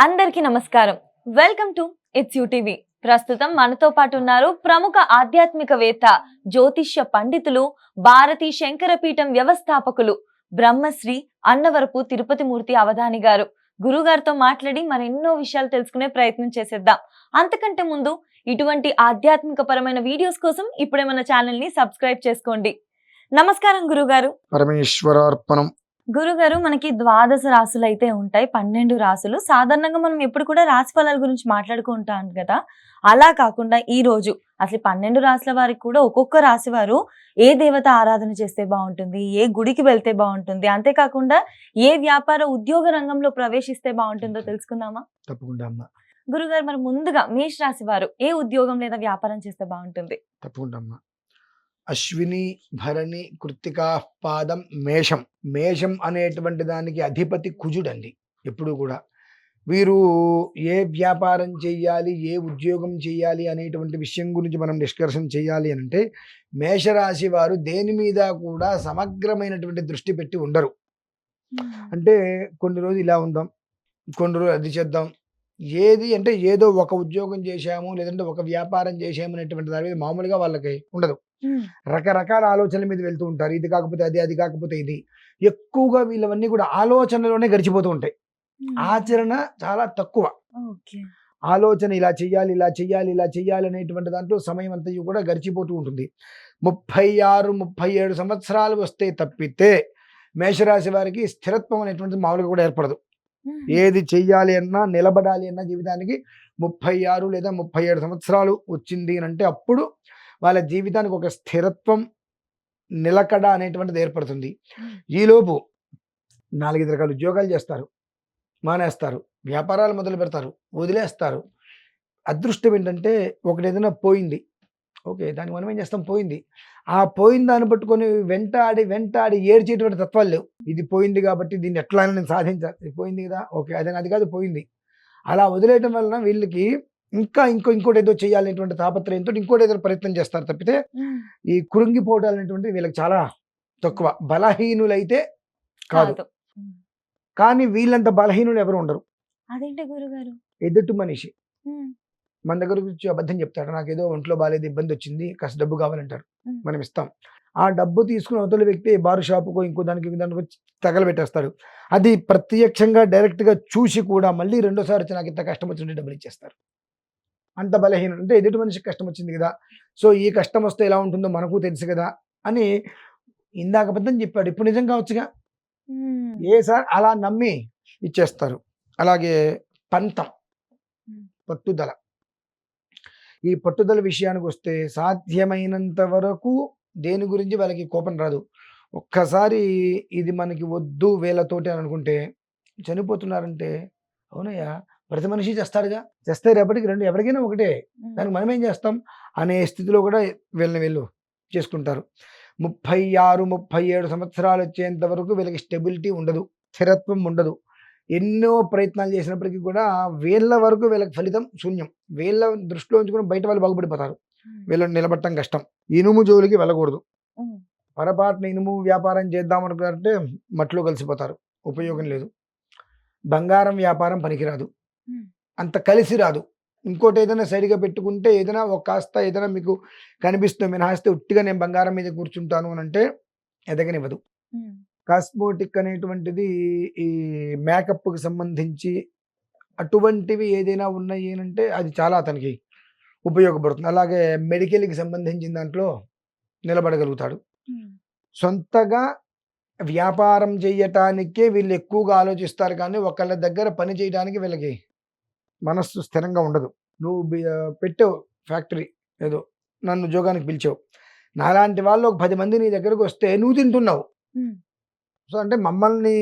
అందరికీ నమస్కారం. Welcome to it's UTV. ప్రస్తుతం మనతో పాటు ఉన్నారు ప్రముఖ ఆధ్యాత్మికవేత్త, జ్యోతిష్య పండితులు, భారతీ శంకరపీఠం వ్యవస్థాపకులు, బ్రహ్మశ్రీ అన్నవరపు తిరుపతి మూర్తి అవధాని గారు. గురుగారితో మాట్లాడి మరెన్నో విషయాలు తెలుసుకునే ప్రయత్నం చేసేద్దాం. అంతకంటే ముందు ఇటువంటి ఆధ్యాత్మిక పరమైన వీడియోస్ కోసం ఇప్పుడే మన ఛానల్ ని సబ్స్క్రైబ్ చేసుకోండి. నమస్కారం గురుగారు. పరమేశ్వరార్పణం. గురుగారు, మనకి ద్వాదశ రాసులు అయితే ఉంటాయి, 12 రాసులు. సాధారణంగా మనం ఎప్పుడు కూడా రాశి ఫలాల గురించి మాట్లాడుకుంటాం కదా. అలా కాకుండా ఈ రోజు అసలు 12 రాసుల వారికి కూడా ఒక్కొక్క రాశి వారు ఏ దేవత ఆరాధన చేస్తే బాగుంటుంది, ఏ గుడికి వెళ్తే బాగుంటుంది, అంతేకాకుండా ఏ వ్యాపార ఉద్యోగ రంగంలో ప్రవేశిస్తే బాగుంటుందో తెలుసుకుందామా? తప్పకుండా అమ్మ. గురుగారు, మరి ముందుగా మేష రాశి వారు ఏ ఉద్యోగం లేదా వ్యాపారం చేస్తే బాగుంటుంది? తప్పకుండా అమ్మ. అశ్విని, భరణి, కృత్తికా పాదం మేషం. మేషం అనేటువంటి దానికి అధిపతి కుజుడండి. ఎప్పుడు కూడా వీరు ఏ వ్యాపారం చెయ్యాలి, ఏ ఉద్యోగం చెయ్యాలి అనేటువంటి విషయం గురించి మనం డిస్కషన్ చేయాలి అంటే మేషరాశి వారు దేని మీద కూడా సమగ్రమైనటువంటి దృష్టి పెట్టి ఉండరు. అంటే కొన్ని రోజులు ఇలా ఉందాం, కొన్ని రోజులు అది చేద్దాం, ఏది అంటే ఏదో ఒక ఉద్యోగం చేశాము లేదంటే ఒక వ్యాపారం చేసాము అనేటువంటి దాని మీద మామూలుగా వాళ్ళకి ఉండదు. రకరకాల ఆలోచనల మీద వెళ్తూ ఉంటారు. ఇది కాకపోతే అది, అది కాకపోతే ఇది. ఎక్కువగా వీళ్ళవన్నీ కూడా ఆలోచనలోనే గడిచిపోతూ ఉంటాయి. ఆచరణ చాలా తక్కువ. ఆలోచన ఇలా చెయ్యాలి, ఇలా చెయ్యాలి, ఇలా చెయ్యాలి అనేటువంటి దాంట్లో సమయం అంతా కూడా గడిచిపోతూ ఉంటుంది. 36, 37 సంవత్సరాలు వస్తే తప్పితే మేషరాశి వారికి స్థిరత్వం అనేటువంటిది మామూలుగా కూడా ఏర్పడదు. ఏది చెయ్యాలి అన్నా, నిలబడాలి అన్నా జీవితానికి 36 లేదా 37 సంవత్సరాలు వచ్చింది అంటే అప్పుడు వాళ్ళ జీవితానికి ఒక స్థిరత్వం, నిలకడ అనేటువంటిది ఏర్పడుతుంది. ఈలోపు 4-5 రకాల ఉద్యోగాలు చేస్తారు, మానేస్తారు, వ్యాపారాలు మొదలు పెడతారు, వదిలేస్తారు. అదృష్టం ఏంటంటే ఒకటి ఏదైనా పోయింది, ఓకే, దానికి మనం ఏం చేస్తాం, పోయింది. ఆ పోయిన దాన్ని పట్టుకొని వెంటాడి వెంటాడి ఏడ్చేటువంటి తత్వాలు లేవు. ఇది పోయింది కాబట్టి దీన్ని ఎట్లా నేను సాధించాలి, ఇది పోయింది కదా, ఓకే, అది కాదు పోయింది. అలా వదిలేయటం వలన వీళ్ళకి ఇంకోటి ఏదో చేయాలనేటువంటి తాపత్రయంతో ఇంకోటి ఏదో ప్రయత్నం చేస్తారు తప్పితే ఈ కృంగిపోవడాలు అనేటువంటి వీళ్ళకి చాలా తక్కువ. బలహీనులైతే కాదు, కానీ వీళ్ళంత బలహీనులు ఎవరు ఉండరు. అదేంటి గురుగారు? ఎదుటి మనిషి మన దగ్గర వచ్చి అబద్ధం చెప్తాడు, నాకేదో ఒంట్లో బాగాలేదు, ఇబ్బంది వచ్చింది, కాస్త డబ్బు కావాలంటారు, మనం ఇస్తాం. ఆ డబ్బు తీసుకుని అవతల వ్యక్తి బారు షాపుకో ఇంకో దానికి తగలబెట్టేస్తాడు. అది ప్రత్యక్షంగా డైరెక్ట్గా చూసి కూడా మళ్ళీ రెండోసారి వచ్చి నాకు ఇంత కష్టం వచ్చినట్టు డబ్బులు ఇచ్చేస్తారు. అంత బలహీనం. అంటే ఎదుటి మనిషికి కష్టం వచ్చింది కదా, సో ఈ కష్టం వస్తే ఎలా ఉంటుందో మనకు తెలుసు కదా అని ఇందాక అబద్ధం చెప్పాడు, ఇప్పుడు నిజం కావచ్చుగా, సార్ అలా నమ్మి ఇచ్చేస్తారు. అలాగే పంతం, పట్టుదల. ఈ పట్టుదల విషయానికి వస్తే సాధ్యమైనంత వరకు దేని గురించి వాళ్ళకి కోపం రాదు. ఒక్కసారి ఇది మనకి వద్దు వీళ్ళతోటి అని అనుకుంటే చనిపోతున్నారంటే అవునయ్యా, ప్రతి మనిషి చేస్తాడుగా, చేస్తే రేపటికి రెండు ఎవరికైనా ఒకటే, దానికి మనం ఏం చేస్తాం అనే స్థితిలో కూడా వీళ్ళు చేసుకుంటారు. 36, 37 సంవత్సరాలు వచ్చేంత వరకు వీళ్ళకి స్టెబిలిటీ ఉండదు, స్థిరత్వం ఉండదు. ఎన్నో ప్రయత్నాలు చేసినప్పటికీ కూడా వీళ్ళ వరకు వీళ్ళకి ఫలితం శూన్యం. వీళ్ళ దృష్టిలో ఉంచుకుని బయట వాళ్ళు బాగుపడిపోతారు, వీళ్ళని నిలబడటం కష్టం. ఇనుము జోలికి వెళ్ళకూడదు. పొరపాటున ఇనుము వ్యాపారం చేద్దాం అనుకుంటే మట్లో కలిసిపోతారు, ఉపయోగం లేదు. బంగారం వ్యాపారం పనికిరాదు, అంత కలిసి రాదు. ఇంకోటి ఏదైనా సరిగా పెట్టుకుంటే ఏదైనా ఒక కాస్త ఏదైనా మీకు కనిపిస్తుంది మినహాయిస్తే ఉట్టిగా నేను బంగారం మీద కూర్చుంటాను అని అంటే ఎదగనివ్వదు. కాస్మోటిక్ అనేటువంటిది ఈ మేకప్కి సంబంధించి అటువంటివి ఏదైనా ఉన్నాయి అంటే అది చాలా అతనికి ఉపయోగపడుతుంది. అలాగే మెడికల్కి సంబంధించిన దాంట్లో నిలబడగలుగుతాడు. సొంతగా వ్యాపారం చేయటానికే వీళ్ళు ఎక్కువగా ఆలోచిస్తారు, కానీ ఒకళ్ళ దగ్గర పని చేయడానికి వీళ్ళకి మనస్సు స్థిరంగా ఉండదు. నువ్వు పెట్టావు ఫ్యాక్టరీ, ఏదో నన్ను ఉద్యోగానికి పిలిచావు, నాలాంటి వాళ్ళు ఒక 10 మంది నీ దగ్గరకు వస్తే నువ్వు తింటున్నావు, సో అంటే మమ్మల్ని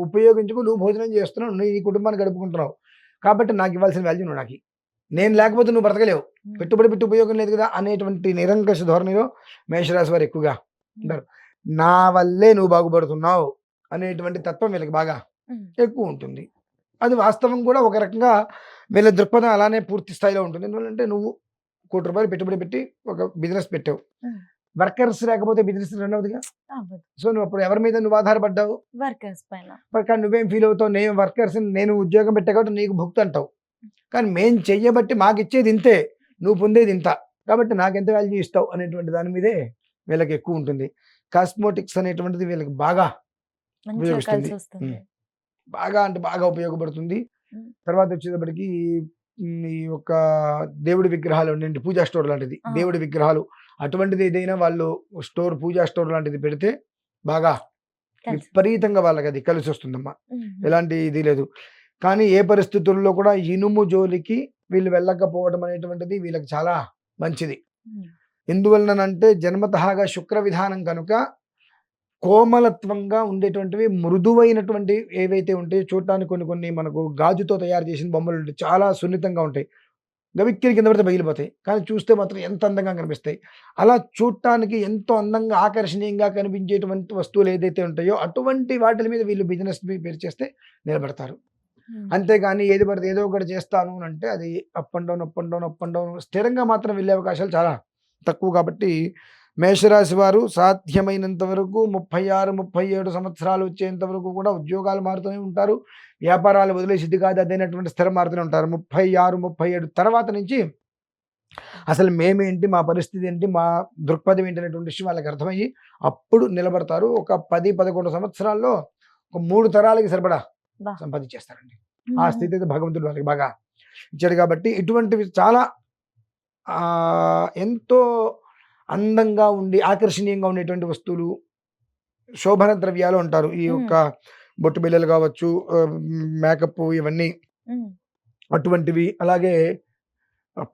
ఉపయోగించుకు నువ్వు భోజనం చేస్తున్నావు, నువ్వు ఈ కుటుంబాన్ని గడుపుకుంటున్నావు, కాబట్టి నాకు ఇవ్వాల్సిన వాల్యూ నువ్వు నాకు, నేను లేకపోతే నువ్వు బ్రతకలేవు, పెట్టుబడి పెట్టి ఉపయోగం లేదు కదా అనేటువంటి నిరంకుశ ధోరణిలో మేషరాశి వారు ఎక్కువగా ఉంటారు. నా వల్లే నువ్వు బాగుపడుతున్నావు అనేటువంటి తత్వం వీళ్ళకి బాగా ఎక్కువ ఉంటుంది. అది వాస్తవం కూడా ఒక రకంగా వీళ్ళ దృక్పథం అలానే పూర్తి స్థాయిలో ఉంటుంది. ఎందుకంటే నువ్వు ₹1 కోటి పెట్టుబడి పెట్టి ఒక బిజినెస్ పెట్టావు, వర్కర్స్ లేకపోతే బిజినెస్ రన్ అవుతుందిగా. అవ్వదు. సో నువ్వు అప్పుడు ఎవరి మీద నువ్వు ఆధారపడ్డావు? వర్కర్స్ పైన. మరి కానీ నువ్వేం ఫీల్ అవుతావు? నేను వర్కర్స్, నేను ఉద్యోగం పెట్టా కాబట్టి నీకు భుక్తి అంటావు. కానీ మేము చెయ్యబట్టి మాకు ఇచ్చేది ఇంతే, నువ్వు పొందేది ఇంత, కాబట్టి నాకు ఎంత వాల్యూ ఇస్తావు అనేటువంటి దాని మీదే వీళ్ళకి ఎక్కువ ఉంటుంది. కాస్మోటిక్స్ అనేటువంటిది వీళ్ళకి బాగా మంచిగా ఉపయోగిస్తుంది. కలిసి వస్తుంది. బాగా అంటే బాగా ఉపయోగపడుతుంది. ఉమ్. తర్వాత వచ్చేటప్పటికి ఈ యొక్క దేవుడి విగ్రహాలు ఉండండి, పూజా స్టోర్ లాంటిది, ఆ. దేవుడి విగ్రహాలు అటువంటిది ఏదైనా వాళ్ళు స్టోర్, పూజా స్టోర్ లాంటిది పెడితే బాగా కలిసి. విపరీతంగా వాళ్ళకి అది కలిసి వస్తుందమ్మా. ఉమ్. ఎలాంటి ఇది లేదు. కానీ ఏ పరిస్థితుల్లో కూడా ఇనుము జోలికి వీళ్ళు వెళ్ళకపోవడం అనేటువంటిది వీళ్ళకి చాలా మంచిది. ఉమ్. ఎందువలనంటే జన్మతహాగా శుక్ర విధానం కనుక కోమలత్వంగా ఉండేటువంటివి, మృదువైనటువంటి ఏవైతే ఉంటాయో చూడటానికి కొన్ని కొన్ని మనకు గాజుతో తయారు చేసిన బొమ్మలు ఉంటాయి, చాలా సున్నితంగా ఉంటాయి, గవిక్కిరి కింద పడితే పగిలిపోతాయి, కానీ చూస్తే మాత్రం ఎంత అందంగా కనిపిస్తాయి. అలా చూడటానికి ఎంతో అందంగా ఆకర్షణీయంగా కనిపించేటువంటి వస్తువులు ఏదైతే ఉంటాయో అటువంటి వాటి మీద వీళ్ళు బిజినెస్ పేరు చేస్తే నిలబడతారు. ఉమ్. అంతేగాని ఏది పడితే ఏదో ఒకటి చేస్తాను అని అంటే అది up and down, up and down, up and down, స్థిరంగా మాత్రం వెళ్ళే అవకాశాలు చాలా తక్కువ. కాబట్టి మేషరాశి వారు సాధ్యమైనంత వరకు 36, 37 సంవత్సరాలు వచ్చేంత వరకు కూడా ఉద్యోగాలు మారుతూనే ఉంటారు, వ్యాపారాలు వదిలేసి ఇది కాదు అదైనటువంటి స్థిరం మారుతూనే ఉంటారు. 36, 37 తర్వాత నుంచి అసలు మేమేంటి, మా పరిస్థితి ఏంటి, మా దృక్పథం ఏంటి అనేటువంటి విషయం వాళ్ళకి అర్థమయ్యి అప్పుడు నిలబడతారు. ఒక 10, 11 సంవత్సరాల్లో ఒక 3 తరాలకి సరిపడా బా. సంపాదించేస్తారండి. ఆ ఉమ్. స్థితి అయితే భగవంతుడు వాళ్ళకి బాగా ఇచ్చాడు. కాబట్టి ఇటువంటివి చాలా ఎంతో అందంగా ఉండి ఆకర్షణీయంగా ఉండేటువంటి వస్తువులు, శోభన ద్రవ్యాలు అంటారు. ఈ యొక్క బొట్టు బిళ్ళలు కావచ్చు, మేకప్ ఇవన్నీ ఉమ్. అటువంటివి, అలాగే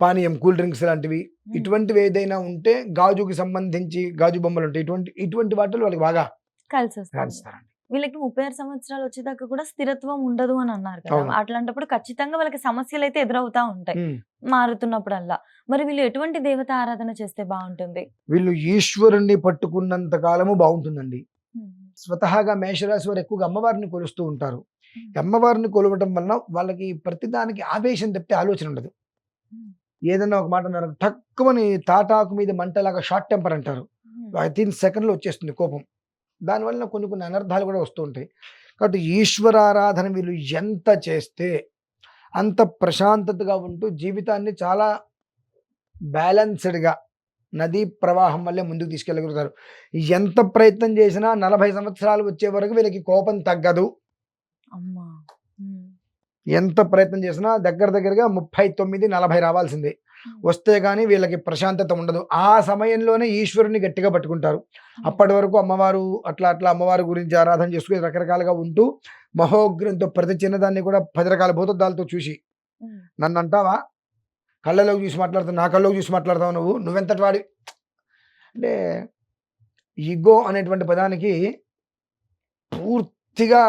పానీయం, కూల్ డ్రింక్స్ లాంటివి, ఉమ్. ఇటువంటివి ఏదైనా ఉంటే గాజుకి సంబంధించి గాజు బొమ్మలు ఉంటాయి, ఇటువంటి వాటిలో వాళ్ళకి బాగా కలిసి వస్తుంది. రాణిస్తారండి. వీళ్ళకి 36 సంవత్సరాలు వచ్చేదాకా కూడా స్థిరత్వం ఉండదు అని అన్నారు కదా. అవును. అట్లాంటప్పుడు ఖచ్చితంగా వాళ్ళకి సమస్యలు అయితే ఎదురవుతా ఉంటాయి ఉమ్. మారుతున్నప్పుడల్లా. మరి వీళ్ళు ఎటువంటి దేవత ఆరాధన చేస్తే బాగుంటుంది? వీళ్ళు ఈశ్వరుణ్ణి పట్టుకున్నంత కాలము బాగుంటుందండి. ఉమ్. స్వతహాగా మేషరాశి వారు ఎక్కువగా అమ్మవారిని కొలుస్తూ ఉంటారు. ఉమ్. అమ్మవారిని కొలవటం వలన వాళ్ళకి ప్రతిదానికి ఆవేశం తప్పితే ఆలోచన ఉండదు. ఉమ్. ఏదన్నా ఒక మాట అన్నారు, తక్కువని తాటాకు మీద మంటలాగా షార్ట్ టెంపర్ అంటారు. ఉమ్. 3 సెకండ్లో వచ్చేస్తుంది కోపం. దానివల్ల కొన్ని కొన్ని అనర్థాలు కూడా వస్తూ ఉంటాయి. కాబట్టి ఈశ్వరారాధన వీళ్ళు ఎంత చేస్తే అంత ప్రశాంతతగా ఉంటూ జీవితాన్ని చాలా బ్యాలెన్స్డ్గా నదీ ప్రవాహం వల్లే ముందుకు తీసుకెళ్ళగలుగుతారు. ఎంత ప్రయత్నం చేసినా 40 సంవత్సరాలు వచ్చే వరకు వీళ్ళకి కోపం తగ్గదు. అమ్మా. ఉమ్. ఎంత ప్రయత్నం చేసినా దగ్గరగా 39, 40 రావాల్సిందే. వస్తే కానీ వీళ్ళకి ప్రశాంతత ఉండదు. ఆ సమయంలోనే ఈశ్వరుని గట్టిగా పట్టుకుంటారు. అప్పటి వరకు అమ్మవారు అట్లా అమ్మవారి గురించి ఆరాధన చేసుకుని రకరకాలుగా ఉంటూ మహోగ్రంతో ప్రతి చిన్నదాన్ని కూడా 10 రకాల భూతద్దాలతో చూసి, ఉమ్. నన్ను అంటావా, కళ్ళలోకి చూసి మాట్లాడుతావు, నా కళ్ళలోకి చూసి మాట్లాడతావు, నువ్వెంతటి వాడి అంటే ఈగో అనేటువంటి పదానికి పూర్తిగా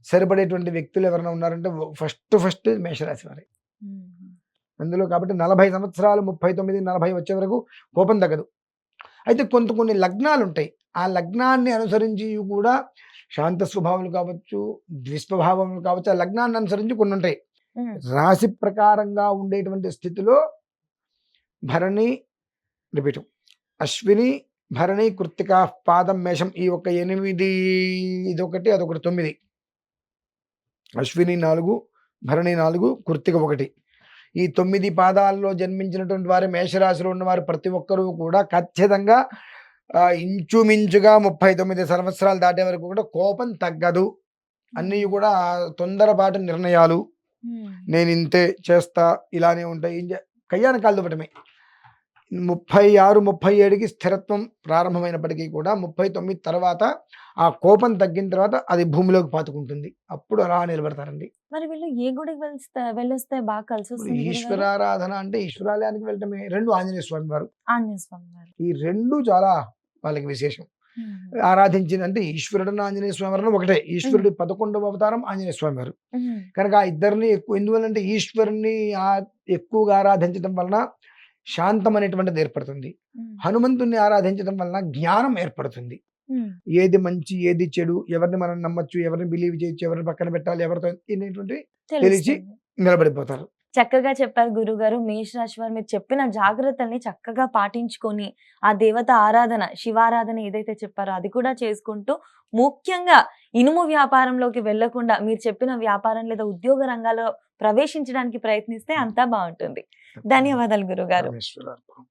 సరిపడేటువంటి వ్యక్తులు ఎవరైనా ఉన్నారంటే ఫస్ట్ మేషరాశి వారే ఉమ్. అందులో. కాబట్టి 40 సంవత్సరాలు, 39, 40 వచ్చే వరకు కోపం తగ్గదు. అయితే కొన్ని లగ్నాలు ఉంటాయి. ఆ లగ్నాన్ని అనుసరించి కూడా శాంత స్వభావాలు కావచ్చు, ద్విస్వభావములు కావచ్చు, ఆ లగ్నాన్ని అనుసరించి కొన్ని ఉంటాయి. ఉమ్. రాశి ప్రకారంగా ఉండేటువంటి స్థితిలో భరణి, రిపీట్, అశ్విని, భరణి, కృత్తిక, పాదం, మేషం, ఈ ఒక 8, ఇదొకటి అదొకటి 9. అశ్విని 4, భరణి 4, కృత్తిక 1. ఈ 9 పాదాల్లో జన్మించినటువంటి వారు, మేషరాశిలో ఉన్నవారు ప్రతి ఒక్కరూ కూడా ఖచ్చితంగా ఇంచుమించుగా 39 సంవత్సరాలు దాటే వరకు కూడా కోపం తగ్గదు. అన్నీ కూడా తొందరపాటు నిర్ణయాలు, ఉమ్. నేను ఇంతే చేస్తా, ఇలానే ఉంటాయి, కయ్యాన కాలు దువ్వటమే. 36, 37కి స్థిరత్వం ప్రారంభమైనప్పటికీ కూడా 39 తర్వాత ఆ కోపం తగ్గిన తర్వాత అది భూమిలోకి పాతుకుంటుంది. అప్పుడు అలా నిలబడతారండి. మరి వీళ్ళు ఏ గుడికి వెళ్ళొస్తే బాగా కలిసి ఇప్పుడు వస్తుంది గురుగారు? ఈశ్వరారాధన అంటే ఈశ్వరాలయానికి వెళ్ళటమే. 2 ఆంజనేయ స్వామి వారు, ఆంజనేయ స్వామి వారు. ఈ 2 చాలా వాళ్ళకి విశేషం. ఉమ్. ఆరాధించిన అంటే ఈశ్వరుడు ఆంజనేయ స్వామి వారు ఒకటే. ఈశ్వరుడి 11వ అవతారం ఆంజనేయ స్వామి వారు ఉమ్. కనుక ఆ ఇద్దరిని ఎక్కువ, ఎందువల్లంటే ఈశ్వరుని ఎక్కువగా ఆరాధించడం వలన శాంతం అనేటువంటిది ఏర్పడుతుంది. ఉమ్. హనుమంతుణ్ణి ఆరాధించడం వలన జ్ఞానం ఏర్పడుతుంది. ఉమ్. ఏది మంచి, ఏది చెడు, ఎవరిని మనం నమ్మచ్చు, ఎవరిని బిలీవ్ చేయొచ్చు, ఎవరిని పక్కన పెట్టాలి, ఎవరితో అనేటువంటి తెలిసి తెలుస్తుంది. నిలబడిపోతారు. చక్కగా చెప్పారు గురుగారు. మేషరాశి వారు మీరు చెప్పిన జాగ్రత్తల్ని చక్కగా పాటించుకొని, ఆ దేవత ఆరాధన, శివారాధన ఏదైతే చెప్పారో అది కూడా చేసుకుంటూ, ముఖ్యంగా ఇనుము వ్యాపారంలోకి వెళ్ళకుండా మీరు చెప్పిన వ్యాపారం లేదా ఉద్యోగ రంగాల్లో ప్రవేశించడానికి ప్రయత్నిస్తే అంతా బావుంటుంది. ధన్యవాదాలు గురుగారు. పరమేశ్వరార్పణం.